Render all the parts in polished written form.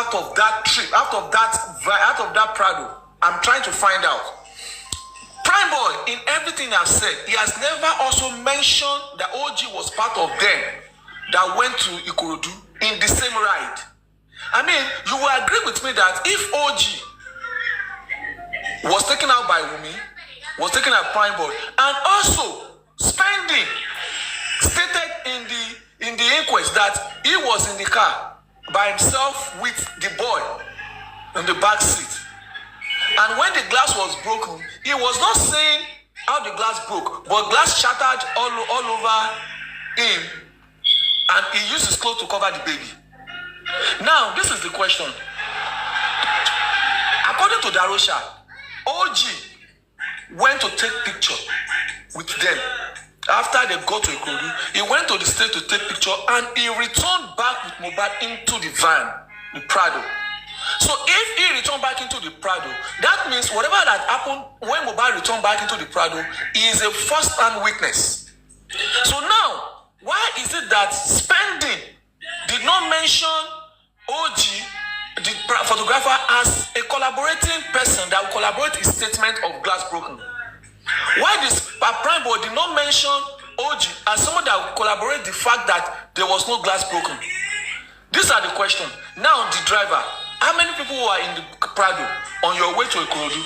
out of that trip, out of that Prado? I'm trying to find out. Prime Boy, in everything I've said, he has never also mentioned that OG was part of them that went to Ikorodu in the same ride. I mean, you will agree with me that if OG was taken out by Wunmi, was taken out by Prime Boy, and also spending stated in the inquest that he was in the car by himself with the boy in the back seat. And when the glass was broken, he was not saying how the glass broke, but glass shattered all over him, and he used his clothes to cover the baby. Now, this is the question. According to Darosha, OG went to take picture with them. After they got to Ikorodu, he went to the state to take picture, and he returned back with Mohbad into the van, the Prado. So if he returned back into the Prado, that means whatever that happened when Mohbad returned back into the Prado is a first-hand witness. So now, why is it that Spending did not mention OG, the photographer, as a collaborating person that will collaborate his statement of glass broken? Why this Prime Boy did not mention OG as someone that will collaborate the fact that there was no glass broken? These are the questions. Now, the driver, how many people were in the Prado on your way to Ikorodu?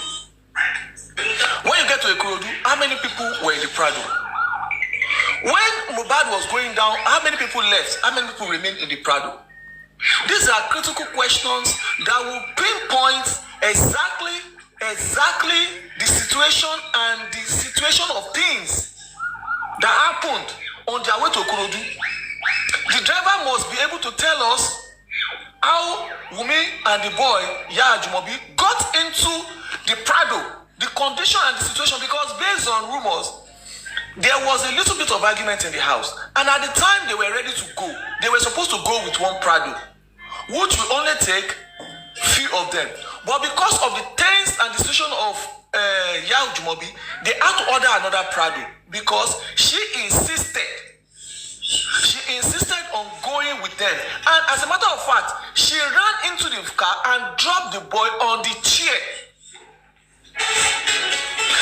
When you get to Ikorodu, how many people were in the Prado? When Mohbad was going down, how many people left? How many people remained in the Prado? These are critical questions that will pinpoint exactly the situation and the situation of things that happened on their way to Ikorodu. The driver must be able to tell us how Wunmi and the boy, Yajumobi, got into the Prado, the condition and the situation, because based on rumors, there was a little bit of argument in the house. And at the time they were ready to go, they were supposed to go with one Prado, which will only take few of them. But because of the tense and the situation of Yajumobi, they had to order another Prado because she insisted on going with them. And as a matter of fact, she ran into the car and dropped the boy on the chair.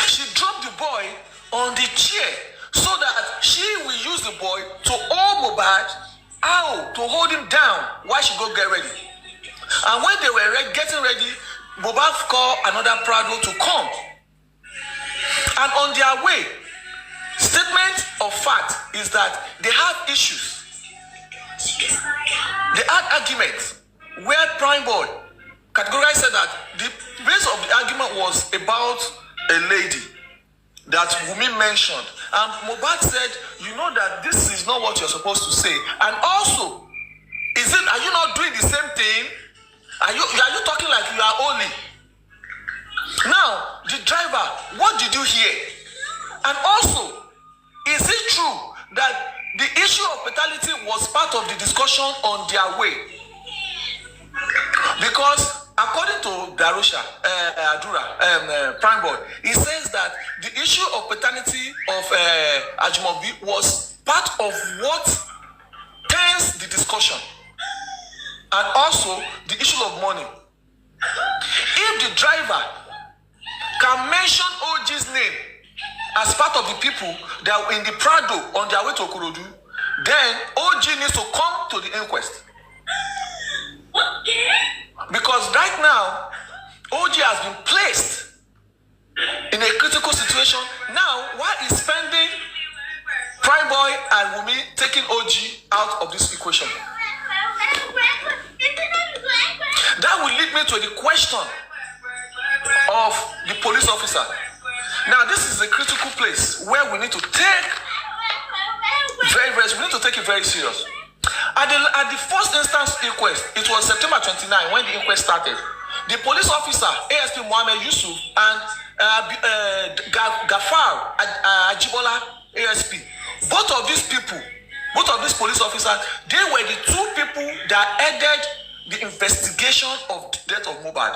She dropped the boy on the chair so that she will use the boy to hold Mohbad out, to hold him down while she go get ready. And when they were getting ready, Mohbad called another Prado to come. And on their way, statement of fact is that they have issues. They had arguments where Prime Boy categorized said that the base of the argument was about a lady that Wunmi mentioned. And Mohbad said, you know that this is not what you're supposed to say. And also, are you not doing the same thing? Are you talking like you are holy? Now, the driver, what did you hear? And also, is it true that the issue of fatality was part of the discussion on their way? Because according to Darosha, Prime Boy, he says that the issue of paternity of Ajimobi was part of what turns the discussion, and also the issue of money. If the driver can mention OG's name as part of the people that were in the Prado on their way to Ikorodu, then OG needs to come to the inquest. Because right now, OG has been placed in a critical situation. Now, why is Spending, Prime Boy, and Wunmi taking OG out of this equation? That will lead me to the question of the police officer. Now, this is a critical place where we need to take it very serious. At the first instance inquest, it was September 29 when the inquest started. The police officer, ASP Mohammed Yusuf, and Gafar Ajibola, ASP, both of these police officers, they were the two people that headed the investigation of the death of Mohbad.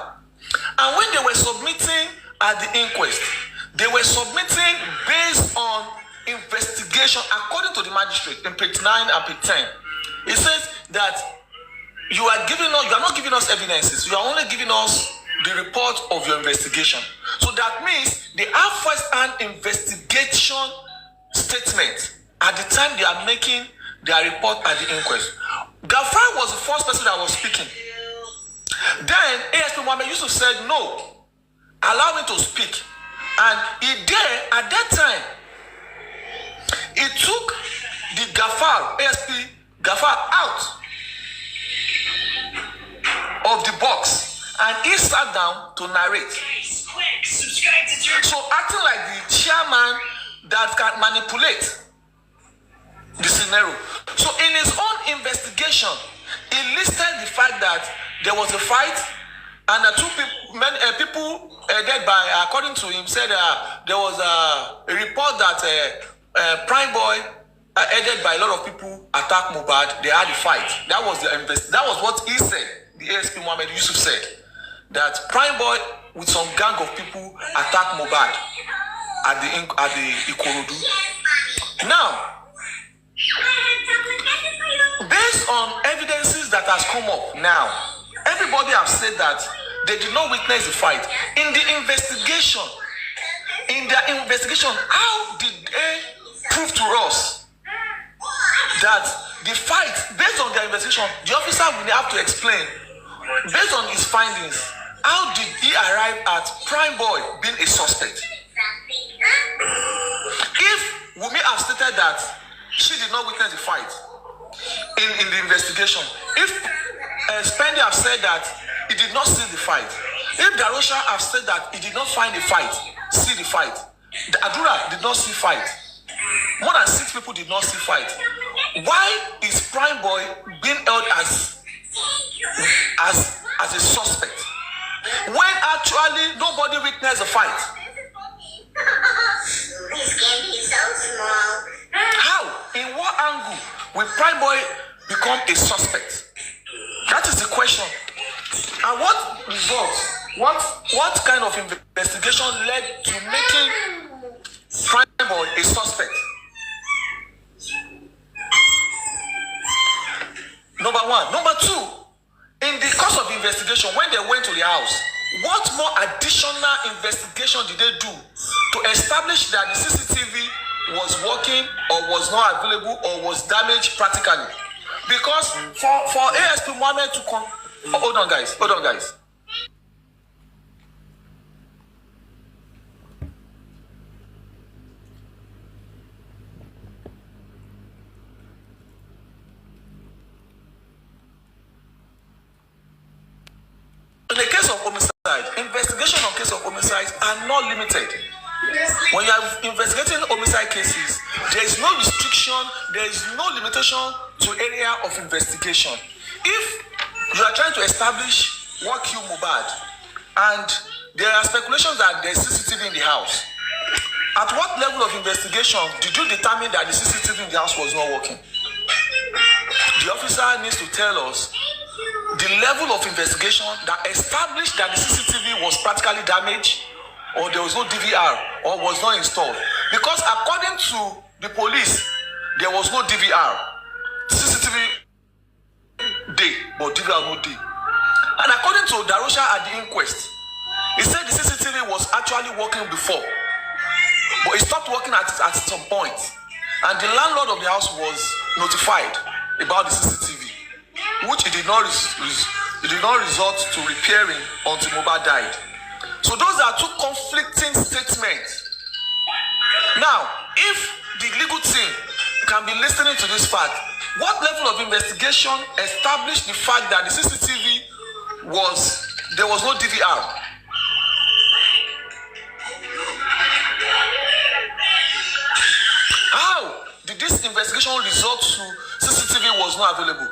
And when they were submitting at the inquest, they were submitting based on investigation according to the magistrate in page 9 and page 10. It says that you are not giving us evidences. You are only giving us the report of your investigation. So that means they have first-hand investigation statement at the time they are making their report at the inquest. Gafar was the first person that was speaking. Then ASP Mohammed Yusuf said, no, allow me to speak. And at that time, he took the ASP Gafar out of the box and he sat down to narrate. So acting like the chairman that can manipulate the scenario. So in his own investigation, he listed the fact that there was a fight and the people dead by, according to him, said there was a report that Prime Boy, headed by a lot of people, attacked Mohbad. They had a fight. That was what he said. The ASP Mohammed Yusuf said that Prime Boy with some gang of people attacked Mohbad at the Ikorodu. Now, based on evidences that has come up now, everybody have said that they did not witness the fight. In their investigation, how did they prove to us that the fight, based on their investigation, the officer will have to explain, based on his findings, how did he arrive at Prime Boy being a suspect? If Wunmi have stated that she did not witness the fight in the investigation, if Spendi have said that he did not see the fight, if Darosha have said that he did not see the fight, the Adura did not see fight, more than 6 people did not see fight, why is Prime Boy being held as a suspect when actually nobody witnessed the fight? This can be so small. How? In what angle will Prime Boy become a suspect? That is the question. And what results? What kind of investigation led to making Prime Boy a suspect? Number one. Number two, in the course of the investigation, when they went to the house, what more additional investigation did they do to establish that the CCTV was working or was not available or was damaged practically? Because for ASP Mohammed to come, hold on guys. In the case of homicide, investigation on case of homicides are not limited. When you are investigating homicide cases, there is no restriction, there is no limitation to area of investigation. If you are trying to establish what killed Mohbad and there are speculations that there is CCTV in the house, at what level of investigation did you determine that the CCTV in the house was not working? The officer needs to tell us the level of investigation that established that the CCTV was practically damaged, or there was no DVR, or was not installed. Because according to the police, there was no DVR. CCTV day, but DVR no day. And according to Darosha at the inquest, he said the CCTV was actually working before, but it stopped working at some point. And the landlord of the house was notified about the CCTV, which it did not resort to repairing until Mohbad died. So those are two conflicting statements. Now, if the legal team can be listening to this fact, what level of investigation established the fact that the CCTV there was no DVR? How did this investigation result to CCTV was not available?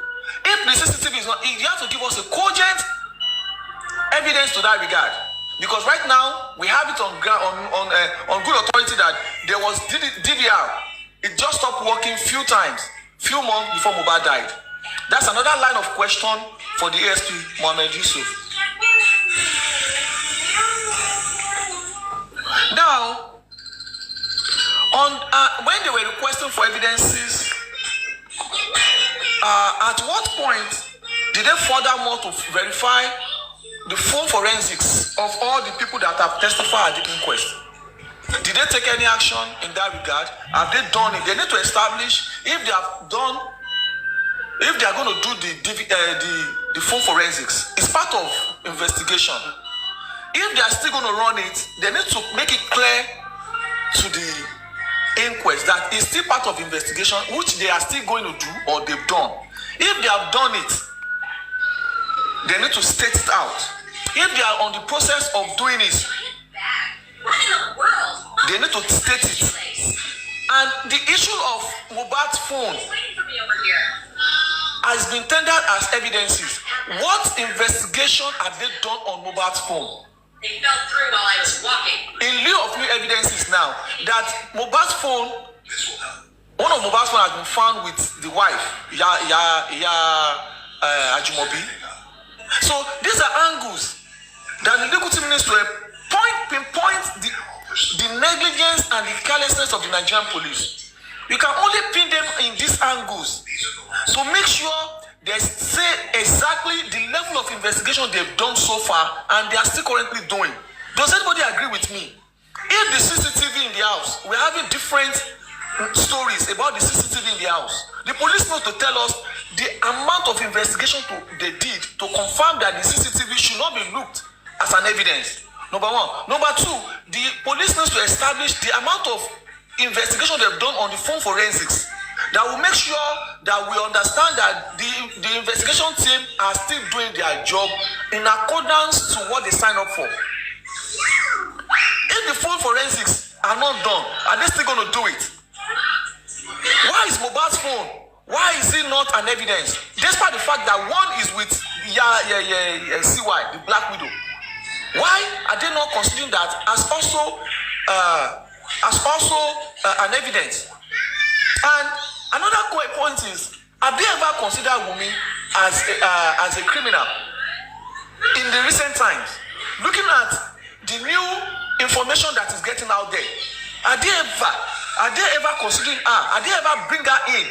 If the CCTV is not, you have to give us a cogent evidence to that regard. Because right now we have it on good authority that there was DVR. It just stopped working few months before Mohbad died. That's another line of question for the ASP Mohammed Yusuf. Now, when they were requesting for evidences, at what point Did they furthermore to verify the phone forensics of all the people that have testified at the inquest? Did they take any action in that regard? Have they done it? They need to establish if they have done, if they are going to do the phone forensics. It's part of investigation. If they are still going to run it, they need to make it clear to the inquest that it's still part of investigation, which they are still going to do or they've done. If they have done it, they need to state it out. If they are on the process of doing it, they need to state it. And the issue of Mohbad's phone has been tendered as evidences. What investigation have they done on Mohbad's phone? They fell through while I was walking. In lieu of new evidences now, that Mohbad's phone, one of Mohbad's phone has been found with the wife, Ajimobi. So these are angles that the legal team needs to pinpoint the negligence and the carelessness of the Nigerian police. You can only pin them in these angles to make sure they say exactly the level of investigation they've done so far and they are still currently doing. Does anybody agree with me? If the CCTV in the house, we're having different stories about the CCTV in the house. The police need to tell us the amount of investigation they did to confirm that the CCTV should not be looked as an evidence. Number one. Number two, the police needs to establish the amount of investigation they've done on the phone forensics that will make sure that we understand that the investigation team are still doing their job in accordance to what they signed up for. If the phone forensics are not done, are they still going to do it? Why is Mohbad's phone? Why is it not an evidence? Despite the fact that one is with CY, the Black Widow. Why are they not considering that as also an evidence? And another point is, have they ever considered Wunmi as a criminal in the recent times? Looking at the new information that is getting out there, are they ever considering her? Are they ever bring her in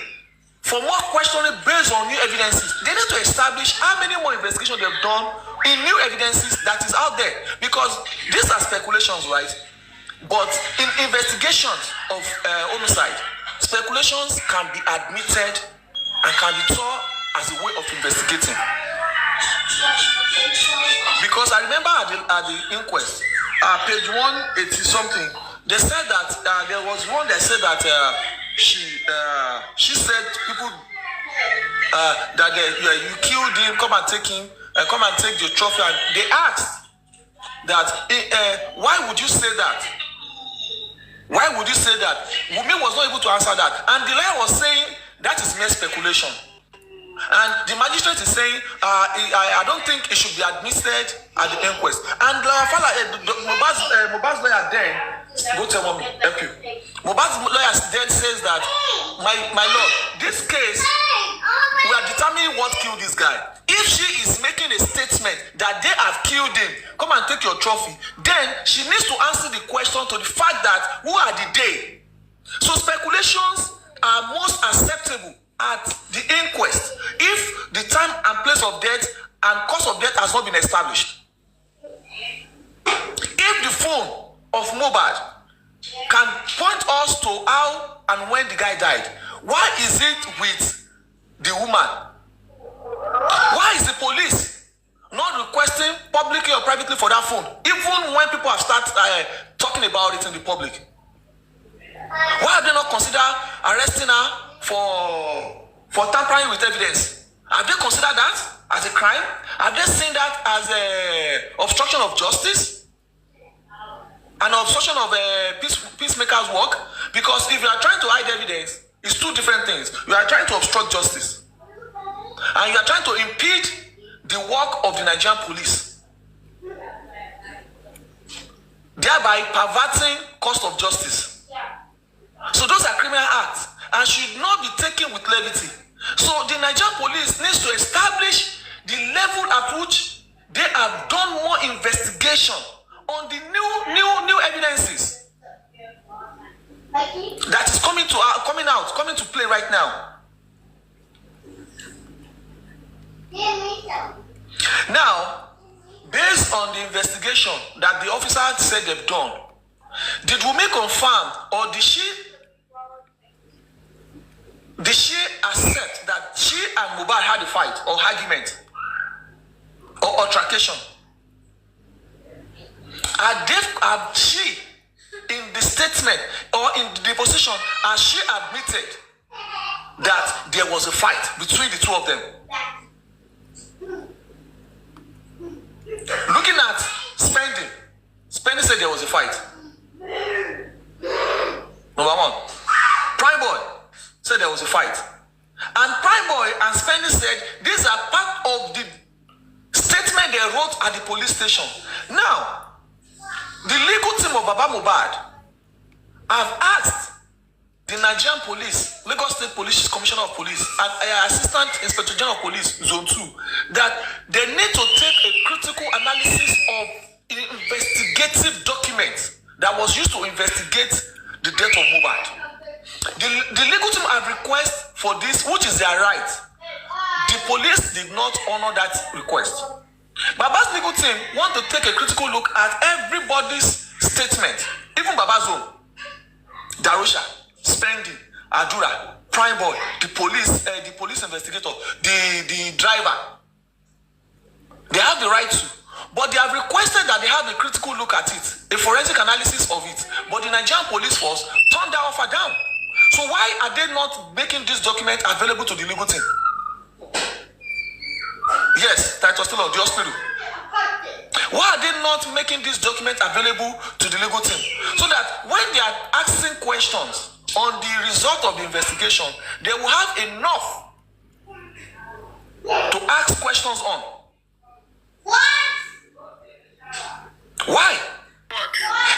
for more questioning based on new evidences? They need to establish how many more investigations they've done in new evidences that is out there, because these are speculations, right? But in investigations of homicide, speculations can be admitted and can be taught as a way of investigating. Because I remember at the inquest, page 180 something, they said that there was one that said that she said people that you killed him, come and take him, come and take the trophy. And they asked that why would you say that? Why would you say that? Wunmi was not able to answer that. And the lawyer was saying that is mere speculation. And the magistrate is saying, I don't think it should be admitted at the inquest. And Mohbad's lawyer then, go tell mommy, help you. Mohbad's lawyer then says that, my lord, this case, we are determining what killed this guy. If she is making a statement that they have killed him, come and take your trophy, then she needs to answer the question to the fact that who are the they? So speculations are most acceptable at the inquest if the time and place of death and cause of death has not been established. If the phone of Mohbad can point us to how and when the guy died, why is it with the woman? Why is the police not requesting publicly or privately for that phone, even when people have started talking about it in the public? Why have they not considered arresting her for tampering with evidence? Have they considered that as a crime? Have they seen that as a obstruction of justice? An obstruction of peacemakers' work? Because if you are trying to hide evidence, it's two different things. You are trying to obstruct justice, and you are trying to impede the work of the Nigerian police, thereby perverting course of justice. So those are criminal acts and should not be taken with levity. So the Nigerian police needs to establish the level at which they have done more investigation on the new evidences that is coming to play right now. Now, based on the investigation that the officer said they've done, did Wunmi confirm or did she accept that she and Mohbad had a fight or argument or altercation? Had she, in the statement or in the deposition, has she admitted that there was a fight between the two of them? Looking at Spending said there was a fight. Number one. Prime Boy said there was a fight. And Prime Boy and Spending said these are part of the statement they wrote at the police station. Now, the legal team of Baba Mohbad have asked the Nigerian Police, Lagos State Police Commissioner of Police, and Assistant Inspector General of Police, Zone 2, that they need to take a critical analysis of an investigative document that was used to investigate the death of Mohbad. The legal team have requested for this, which is their right. The police did not honor that request. Baba's legal team want to take a critical look at everybody's statement, even Baba's own. Darusha, Spending, Adura, Prime Boy, the police investigator, the driver. They have the right to, but they have requested that they have a critical look at it, a forensic analysis of it. But the Nigerian police force turned that offer down. So why are they not making this document available to the legal team? Yes, Titus still on the hospital. Why are they not making this document available to the legal team? So that when they are asking questions on the result of the investigation, they will have enough to ask questions on. Why?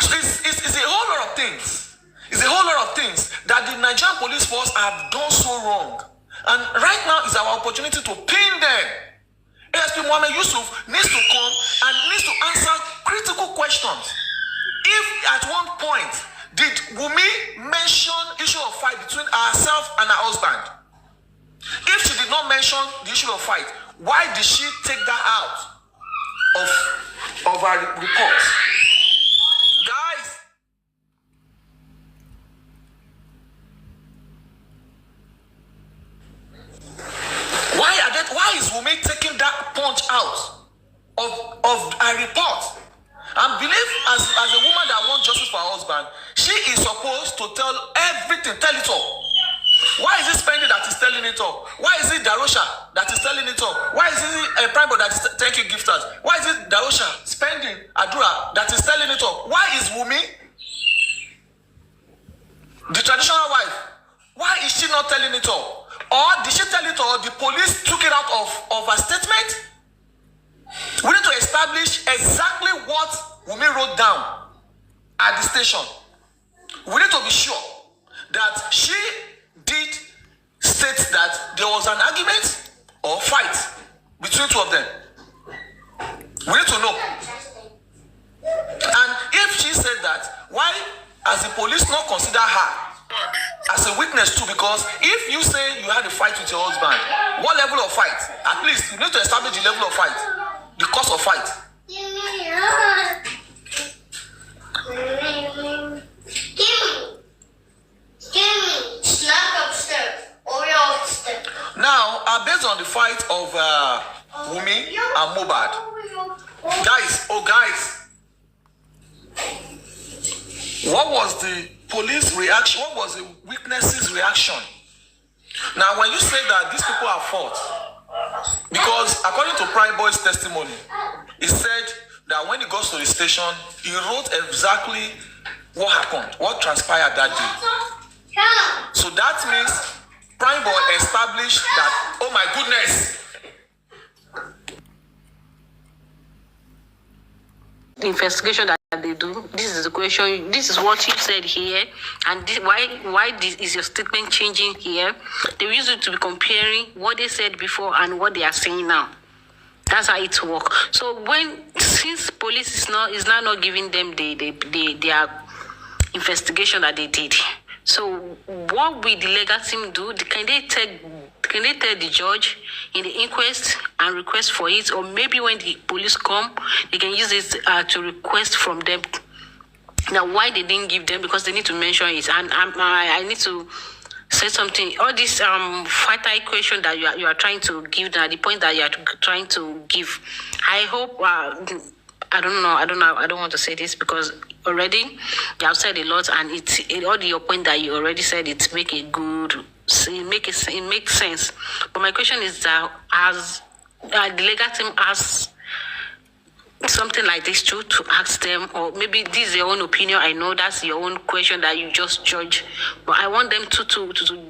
So it's a whole lot of things. It's a whole lot of things that the Nigerian police force have done so wrong. And right now is our opportunity to pin them. ASP Mohammed Yusuf needs to come and needs to answer critical questions. If at one point did Wunmi mention issue of fight between herself and her husband? If she did not mention the issue of fight, why did she take that out of her report? Guys, why is Wunmi taking that punch out of her report? And believe as a woman that wants justice for her husband, she is supposed to tell everything, tell it all. Why is it Spending that is telling it all? Why is it Darusha that is telling it all? Why is it Prime Boy that is thank you gifters? Why is it Darusha, Spending, Adura that is telling it all? Why is Wunmi, the traditional wife, why is she not telling it all? Or did she tell it all? The police took it out of her statement? We need to establish exactly what Wunmi wrote down at the station. We need to be sure that she did state that there was an argument or fight between two of them. We need to know. And if she said that, why has the police not consider her as a witness too? Because if you say you had a fight with your husband, what level of fight? At least you need to establish the level of fight, the cause of fight. Now, based on the fight of Wunmi and Mohbad, guys, what was the police reaction? What was the witnesses' reaction? Now, when you say that these people are fault, because according to Prime Boy's testimony, he said that when he goes to the station, he wrote exactly what happened, what transpired that day. So that means Prime Boy established that, oh my goodness. The investigation that they do, this is the question, this is what you said here, and this, why this is your statement changing here? They use it to be comparing what they said before and what they are saying now. That's how it works. So since police is now not giving them their investigation that they did, so what will the legal team do? Can they take can they tell the judge in the inquest and request for it, or maybe when the police come, they can use it to request from them. Now, why they didn't give them? Because they need to mention it, and I need to say something. All this fighter equation that you are trying to give, now the point that you are trying to give, I hope. I don't know. I don't want to say this because already you have said a lot, and all your point that you already said, it make a good. It makes sense. But my question is that as the legal team asks something like this to ask them, or maybe this is your own opinion. I know that's your own question that you just judge, but I want them to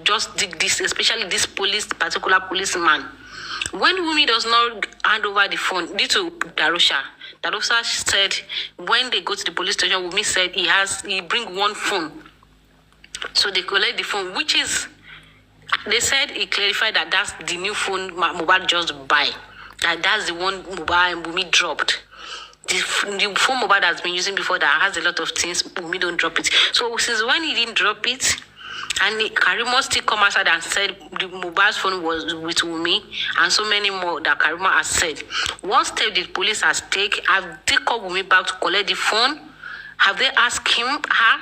just dig this, especially this particular policeman. When Wunmi does not hand over the phone, due to Darusha, that officer said when they go to the police station, Wunmi said he bring one phone. So they collect the phone, which is, they said he clarified that that's the new phone Mohbad just buy. That's the one Wunmi dropped. The phone Mohbad has been using before that has a lot of things, Wunmi don't drop it. So since when he didn't drop it, and Karimo still come outside and said the Mohbad's phone was with Wunmi, and so many more that Karimo has said. One step the police has taken, have they called Wunmi back to collect the phone? Have they asked her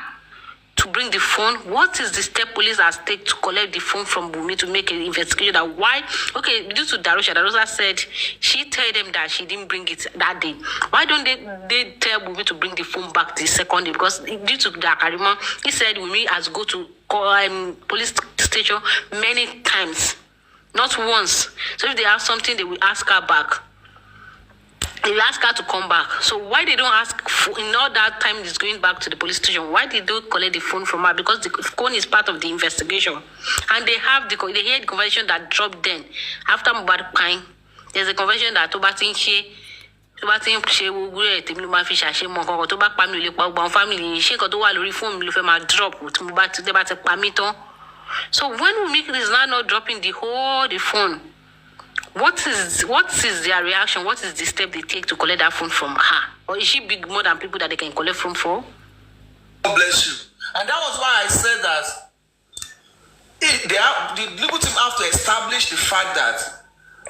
to bring the phone? What is the step police has taken to collect the phone from Wunmi to make an investigation? That why? Okay, due to Darusha said she told them that she didn't bring it that day. Why don't they tell Wunmi to bring the phone back the second day? Because due to Karimo, he said Wunmi has go to police station many times, not once. So if they have something, they will ask her back. They will ask her to come back. So why they don't ask in all that time is going back to the police station? Why did they collect the phone from her? Because the phone is part of the investigation, and they have they hear the conversation that dropped then after Mohbad crying. There's a conversation that Tobatin she will great to fish a shame or to back family family she got to lórí phone me drop with Mohbad to debate pamito. So when we make this now not dropping the phone, what is their reaction? What is the step they take to collect that phone from her? Or is she big more than people that they can collect phone for? God bless you. And that was why I said that the legal team have to establish the fact that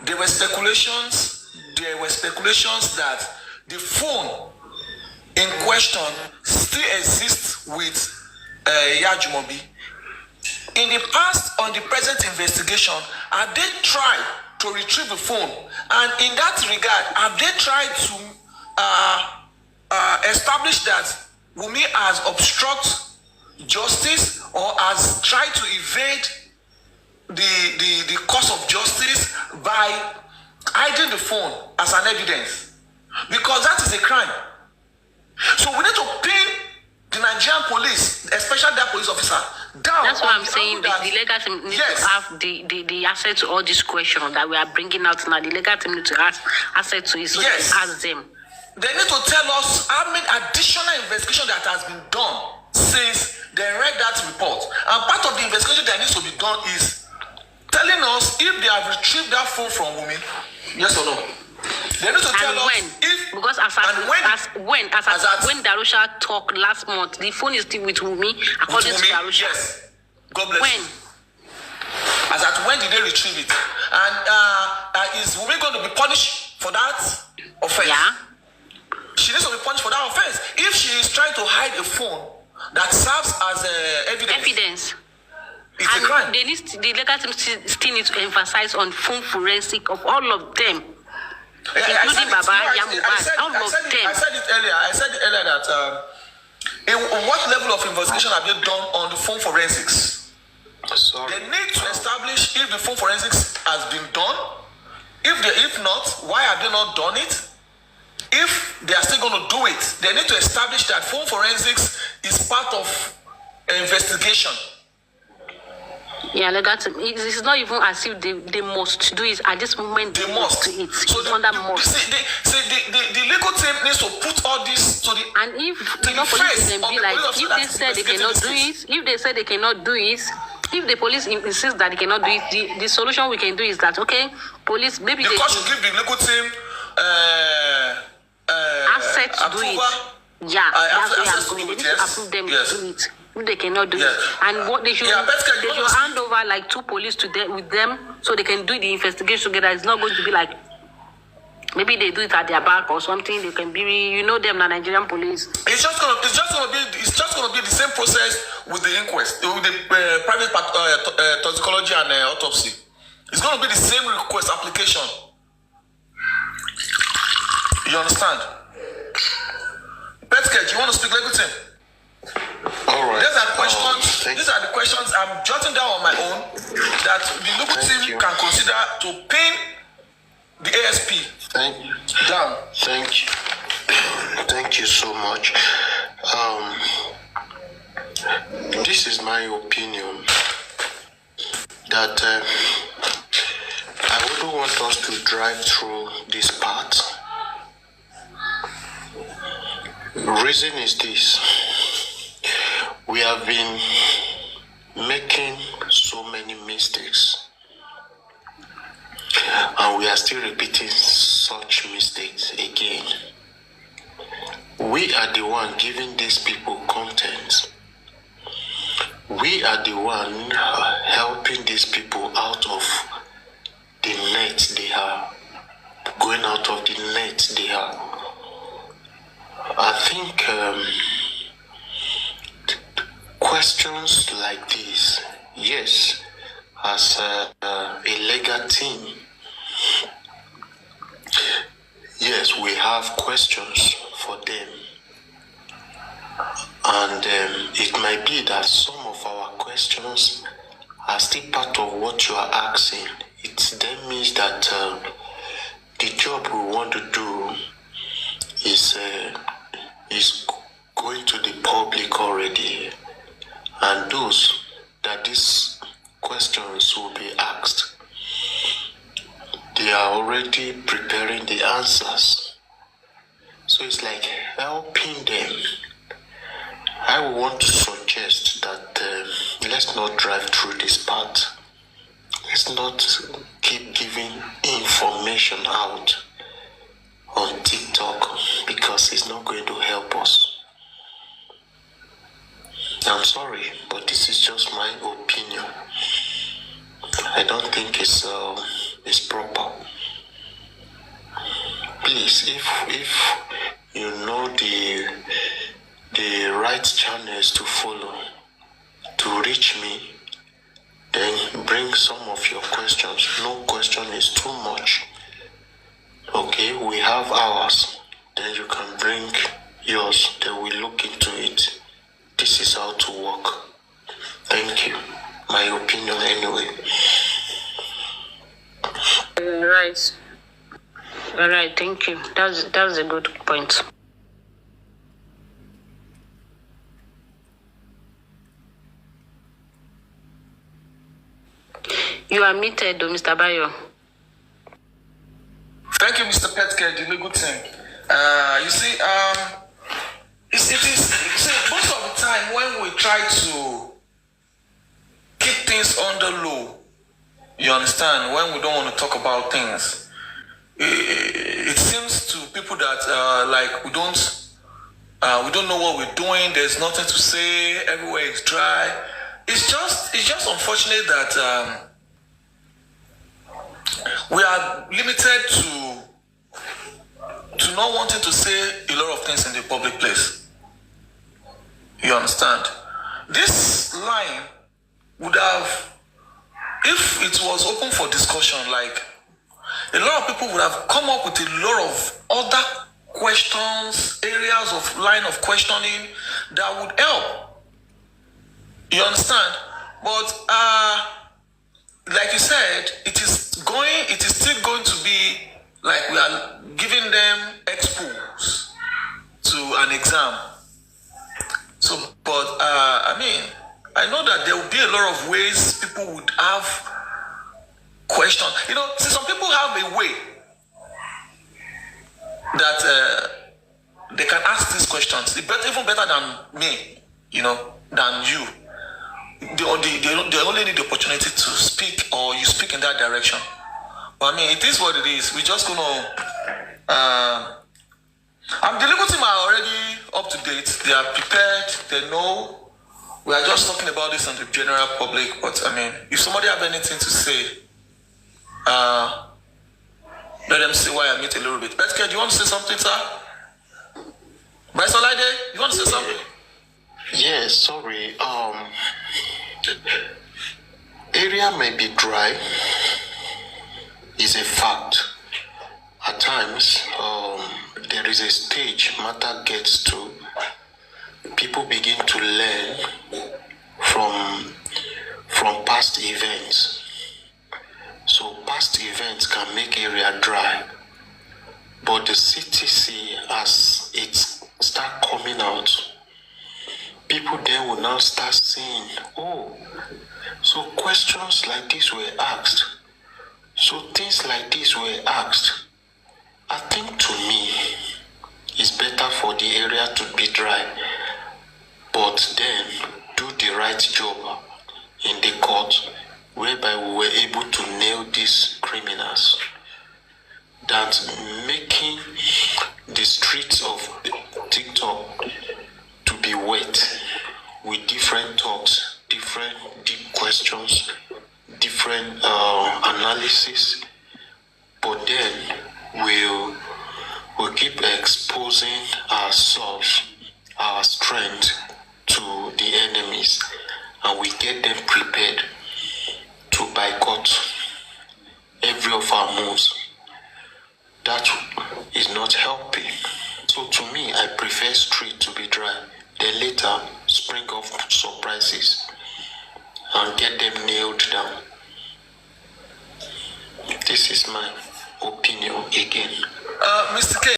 there were speculations that the phone in question still exists with Yajumobi. In the past, on the present investigation, have they tried to retrieve the phone? And in that regard, have they tried to establish that Wunmi has obstructed justice or has tried to evade the course of justice by hiding the phone as an evidence? Because that is a crime. So we need to pin the Nigerian police, especially that police officer, down. That's what I'm saying. The legal team needs to have the access to all these questions that we are bringing out now. The legal team need to have access to it, so yes. Ask them. They need to tell us how many additional investigation that has been done since they read that report. And part of the investigation that needs to be done is telling us if they have retrieved that phone from Wunmi, yes or no. They need to tell us when. Because when Darusha talked last month, the phone is still with Wunmi, according to Darusha. Yes. God bless you. As at when did they retrieve it? And is Wunmi going to be punished for that offense? Yeah. She needs to be punished for that offense. If she is trying to hide a phone that serves as evidence. It's a crime. The legal team still need to emphasize on phone forensic of all of them. Including Baba, Mohbad, all of them. I said it earlier that what level of investigation have you done on the phone forensics? Sorry. They need to establish if the phone forensics has been done. If not, why have they not done it? If they are still going to do it, they need to establish that phone forensics is part of an investigation. Yeah, like that. It's not even as if they must do it at this moment. They must do it. So the legal team needs to put all this to the. And if the police can be like, if they say they cannot do it, if the police insist that they cannot do it, the solution we can do is that okay, police maybe because they should give the legal team access to do it. Yeah, that's why I'm going. They need to approve them to do it. If they cannot do it, and what they should hand over like 2 police to them with them, so they can do the investigation together. It's not going to be like maybe they do it at their back or something. They can be, you know, them, the Nigerian police. It's just gonna be the same process with the inquest, with the private toxicology and autopsy. It's gonna be the same request application. You understand? Petke, you want to speak like with him? All right. These are questions. These are the questions I'm jotting down on my own that the legal team can consider to pin the ASP down. Thank you. Thank you so much. This is my opinion that I wouldn't want us to drive through this part. Reason is this: we have been making so many mistakes, and we are still repeating such mistakes again. We are the one giving these people content. We are the one helping these people out of the net they are, going out of the net they are. I think questions like this, yes, as a legal team, yes, we have questions for them, and it might be that some of our questions are still part of what you are asking. It then means that the job we want to do is going to the public already, and those that these questions will be asked, they are already preparing the answers. So it's like helping them. I want to suggest that let's not drive through this part. Let's not keep giving information out on TikTok, because it's not going to help us. I'm sorry, but this is just my opinion. I don't think it's proper. Please, if you know the right channels to follow to reach me, then bring some of your questions. No question is too much. Okay, we have ours. Then you can bring yours. Then we look into it. This is how to work. Thank you. My opinion anyway. Right. All right, thank you. That's a good point. You are muted, Mr. Bayo. Thank you, Mr. Petke, the legal team. You see, most of the time when we try to keep things under law, you understand, when we don't want to talk about things, it seems to people that like we don't know what we're doing. There's nothing to say. Everywhere is dry. It's just unfortunate that we are limited to not wanting to say a lot of things in the public place. You understand? This line would have, if it was open for discussion, like a lot of people would have come up with a lot of other questions, areas of line of questioning that would help. You understand? But like you said, it is still going to be like we are giving them expos to an exam. So, but I mean, I know that there will be a lot of ways people would have questions. You know, see, some people have a way that they can ask these questions. It's even better than me, you know, than you. They only need the opportunity to speak, or you speak in that direction. But I mean, it is what it is. We're just gonna. The legal team are already up to date. They are prepared. They know We are just talking about this on the general public, but I mean, if somebody have anything to say, let them see why I meet a little bit. Betke, do you want to say something, sir? Brysolide, you want to say something? Yes, sorry. Area may be dry, is a fact. At times, there is a stage matter gets to. People begin to learn from past events. So past events can make area dry. But the CTC, as it start coming out, people then will now start saying, oh, so questions like this were asked. So things like this were asked. I think to me, it's better for the area to be dry, but then do the right job in the court, whereby we were able to nail these criminals, that making the streets of TikTok to be wet with different talks, different deep questions, different analysis, but then we'll keep exposing ourselves, our strength to the enemies, and we get them prepared to boycott every of our moves. That is not helping. So to me, I prefer street to be dry, then later spring off surprises and get them nailed down. This is my opinion again. Mr. K.